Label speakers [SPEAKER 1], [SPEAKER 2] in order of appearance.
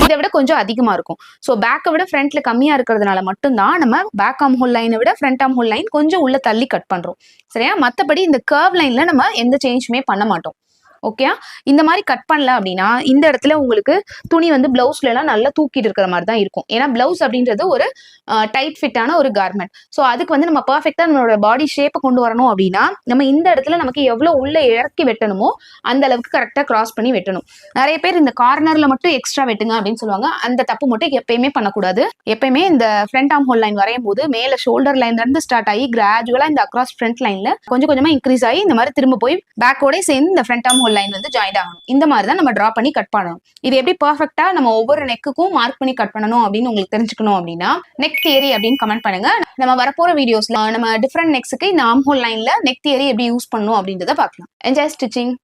[SPEAKER 1] இதை விட கொஞ்சம் அதிகமா இருக்கும். சோ பேக்கை விட ஃப்ரண்ட்ல கம்மியா இருக்கிறதுனால மட்டும்தான் நம்ம பேக் ஆர்ம் ஹோல் லைனை விட ஃப்ரண்ட் ஆர்ம் ஹோல் லைன் கொஞ்சம் உள்ள தள்ளி கட் பண்றோம். சரியா? மத்தபடி இந்த கர்வ் லைன்ல நம்ம எந்த சேஞ்சுமே பண்ண மாட்டோம். ஓகே, இந்த மாதிரி கட் பண்ணல அப்படின்னா இந்த இடத்துல உங்களுக்கு துணி வந்து பிளவுஸ்ல எல்லாம் நல்லா தூக்கிட்டு இருக்கிற மாதிரி தான் இருக்கும். ஏன்னா பிளவுஸ் அப்படின்றது ஒரு டைட் ஃபிட்டான ஒரு கார்மெண்ட். ஸோ அதுக்கு வந்து நம்ம பர்ஃபெக்டா நம்மளோட பாடி ஷேப்பை கொண்டு வரணும் அப்படின்னா நம்ம இந்த இடத்துல நமக்கு எவ்வளவு உள்ள இறக்கி வெட்டணுமோ அந்த அளவுக்கு கரெக்டா கிராஸ் பண்ணி வெட்டணும். நிறைய பேர் இந்த கார்னர்ல மட்டும் எக்ஸ்ட்ரா வெட்டுங்க அப்படின்னு சொல்லுவாங்க. அந்த தப்பு மட்டும் எப்பயுமே பண்ணக்கூடாது. எப்பயுமே இந்த ஃப்ரண்ட் ஆர்ம் ஹோல் லைன் வரையும் போது மேல ஷோல்டர் லைன்ல இருந்து ஸ்டார்ட் ஆகி கிராஜுவலா இந்த அக்ராஸ் ஃப்ரண்ட் லைன்ல கொஞ்சம் கொஞ்சமா இன்க்ரீஸ் ஆகி இந்த மாதிரி திரும்ப போய் பேக்கோட சேர்ந்து இந்த ஃப்ரண்ட் ஆர்ம் லைன் வந்து ஜாயின் ஆகணும். இந்த மாதிரி தான் நம்ம டிரா பண்ணி கட் பண்ணணும். இது எப்படி பர்ஃபெக்ட்டா நம்ம ஒவ்வொரு நெக்குக்கும் மார்க் பண்ணி கட் பண்ணணும் அப்படின்னு உங்களுக்கு தெரிஞ்சுக்கணும் அப்படின்னா நெக் தியரி அப்படின்னு கமெண்ட் பண்ணுங்க. நம்ம வரப்போற வீடியோஸ்ல நம்ம டிஃபரெண்ட் நெக்ஸ்க்கு இந்த ஆர்ம் ஹோல் லைன்ல நெக் தியரி எப்படி யூஸ் பண்ணணும் அப்படின்றத பார்க்கலாம். Enjoy stitching.